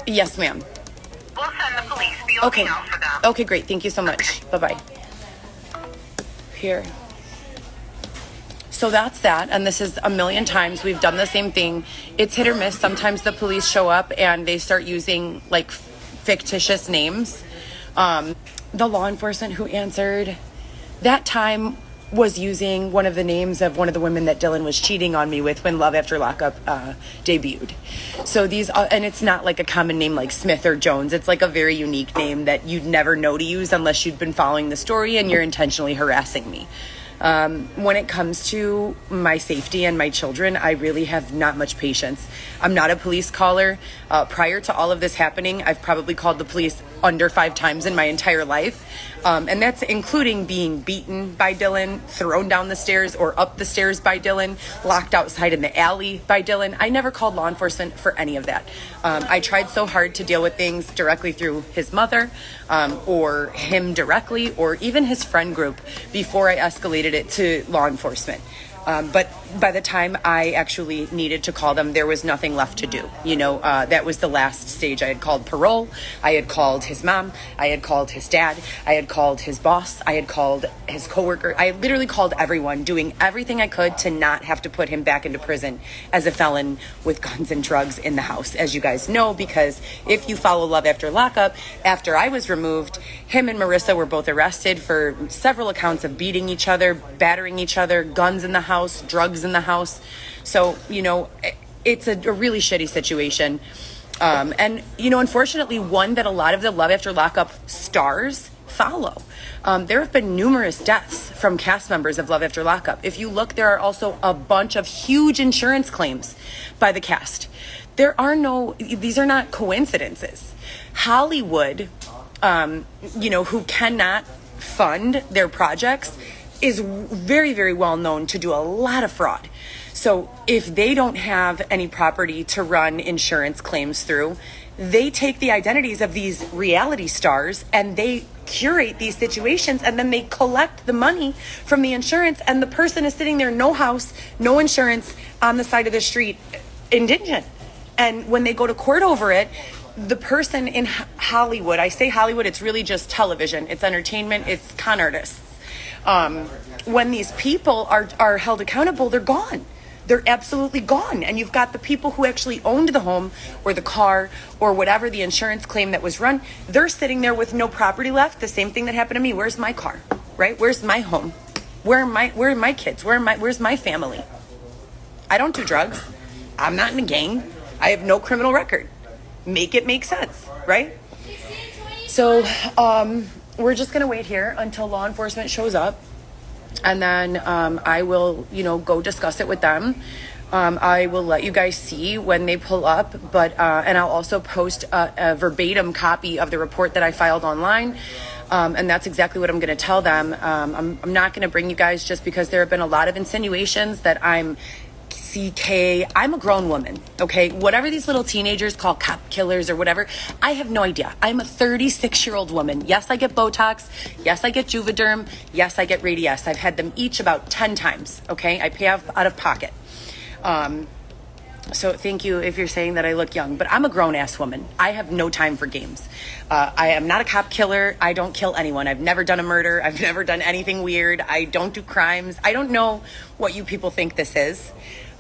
Yes, ma'am. We'll send the police. Be Okay. looking out for them. Okay, great. Thank you so much. Bye-bye. Here. So that's that. And this is a million times. We've done the same thing. It's hit or miss. Sometimes the police show up and they start using like fictitious names. The law enforcement who answered that time was using one of the names of one of the women that Dylan was cheating on me with when Love After Lockup debuted. So these, and it's not like a common name like Smith or Jones. It's like a very unique name that you'd never know to use unless you'd been following the story and you're intentionally harassing me. When it comes to my safety and my children, I really have not much patience. I'm not a police caller. Prior to all of this happening, I've probably called the police under 5 times in my entire life. And that's including being beaten by Dylan, thrown down the stairs or up the stairs by Dylan, locked outside in the alley by Dylan. I never called law enforcement for any of that. I tried so hard to deal with things directly through his mother, or him directly, or even his friend group before I escalated it to law enforcement. But by the time I actually needed to call them, there was nothing left to do. That was the last stage. I had called parole. I had called his mom. I had called his dad. I had called his boss. I had called his coworker. I literally called everyone, doing everything I could to not have to put him back into prison as a felon with guns and drugs in the house, as you guys know, because if you follow Love After Lockup, after I was removed, him and Marissa were both arrested for several accounts of beating each other, battering each other, guns in the house, drugs in the house. So, it's a really shitty situation. And, unfortunately, one that a lot of the Love After Lockup stars follow. There have been numerous deaths from cast members of Love After Lockup. If you look, there are also a bunch of huge insurance claims by the cast. These are not coincidences. Hollywood, who cannot fund their projects, is very, very well known to do a lot of fraud. So if they don't have any property to run insurance claims through, they take the identities of these reality stars and they curate these situations, and then they collect the money from the insurance, and the person is sitting there, no house, no insurance, on the side of the street, indigent. And when they go to court over it, the person in Hollywood, I say Hollywood, it's really just television, it's entertainment, it's con artists. When these people are held accountable, they're gone. They're absolutely gone. And you've got the people who actually owned the home or the car or whatever the insurance claim that was run. They're sitting there with no property left. The same thing that happened to me. Where's my car? Right? Where's my home? Where are my kids? Where's my family? I don't do drugs. I'm not in a gang. I have no criminal record. Make it make sense, right? So, we're just going to wait here until law enforcement shows up, and then I will, go discuss it with them. I will let you guys see when they pull up, and I'll also post a verbatim copy of the report that I filed online, and that's exactly what I'm going to tell them. I'm not going to bring you guys just because there have been a lot of insinuations that I'm I'm a grown woman, okay? Whatever these little teenagers call cop killers or whatever, I have no idea. I'm a 36-year-old woman. Yes, I get Botox. Yes, I get Juvederm. Yes, I get Radiesse. I've had them each about 10 times, okay? I pay out of pocket. So thank you if you're saying that I look young, but I'm a grown-ass woman. I have no time for games. I am not a cop killer. I don't kill anyone. I've never done a murder. I've never done anything weird. I don't do crimes. I don't know what you people think this is.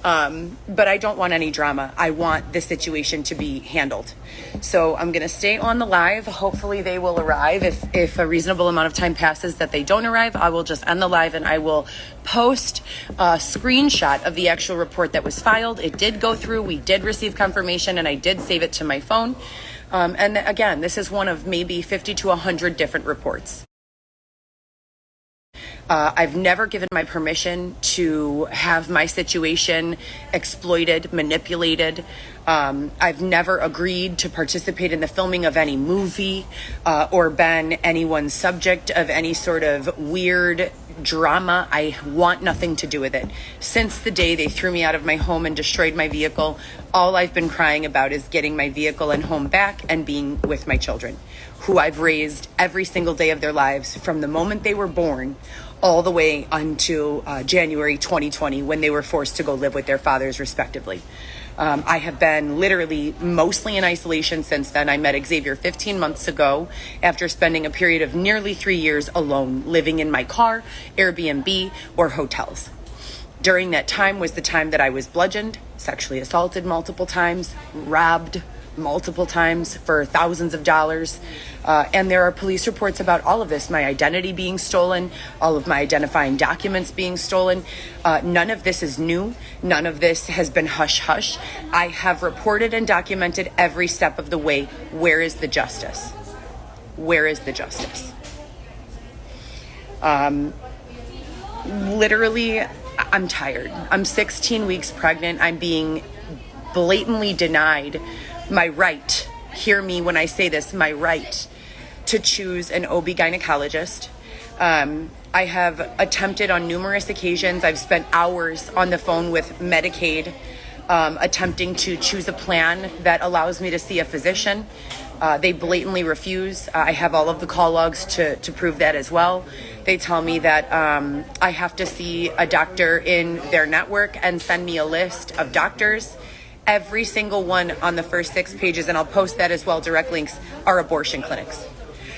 But I don't want any drama. I want this situation to be handled. So I'm going to stay on the live. Hopefully they will arrive. If a reasonable amount of time passes that they don't arrive, I will just end the live and I will post a screenshot of the actual report that was filed. It did go through. We did receive confirmation and I did save it to my phone. And again, this is one of maybe 50 to 100 different reports. I've never given my permission to have my situation exploited, manipulated. I've never agreed to participate in the filming of any movie or been anyone's subject of any sort of weird drama. I want nothing to do with it. Since the day they threw me out of my home and destroyed my vehicle, all I've been crying about is getting my vehicle and home back and being with my children, who I've raised every single day of their lives from the moment they were born all the way until January 2020 when they were forced to go live with their fathers respectively. I have been literally mostly in isolation since then. I met Xavier 15 months ago after spending a period of nearly 3 years alone, living in my car, Airbnb, or hotels. During that time was the time that I was bludgeoned, sexually assaulted multiple times, robbed multiple times for thousands of dollars. And there are police reports about all of this, my identity being stolen, all of my identifying documents being stolen. None of this is new. None of this has been hush-hush. I have reported and documented every step of the way. Where is the justice? Where is the justice? Literally, I'm tired. I'm 16 weeks pregnant. I'm being blatantly denied my right, hear me when I say this, my right to choose an OB gynecologist. I have attempted on numerous occasions. I've spent hours on the phone with Medicaid, attempting to choose a plan that allows me to see a physician. They blatantly refuse. I have all of the call logs to prove that as well. They tell me that I have to see a doctor in their network and send me a list of doctors. Every single one on the first 6 pages, and I'll post that as well, direct links, are abortion clinics.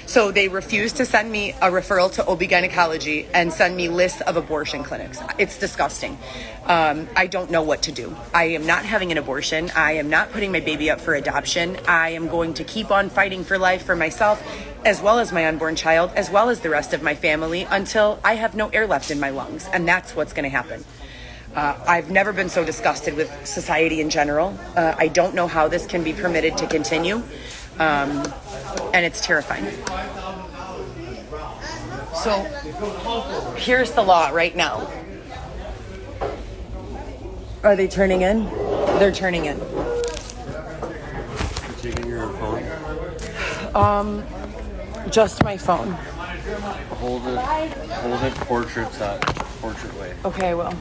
So they refuse to send me a referral to OB gynecology and send me lists of abortion clinics. It's disgusting. I don't know what to do. I am not having an abortion. I am not putting my baby up for adoption. I am going to keep on fighting for life for myself, as well as my unborn child, as well as the rest of my family, until I have no air left in my lungs. And that's what's going to happen. I've never been so disgusted with society in general. I don't know how this can be permitted to continue. And it's terrifying. So here's the law right now. Are they turning in? They're turning in. You're taking your phone? Just my phone. Hold it portrait way. Okay, well.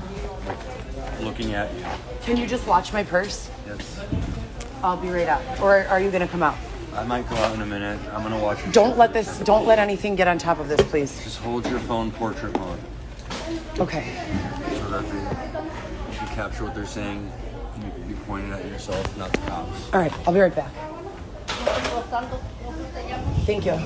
Looking at you. Can you just watch my purse? Yes. I'll be right up. Or are you gonna come out? I might go out in a minute. I'm gonna watch your Don't let anything get on top of this, please. Just hold your phone portrait mode. Okay. So that you can capture what they're saying and you can be pointing at yourself, not the cops. All right, I'll be right back. Thank you.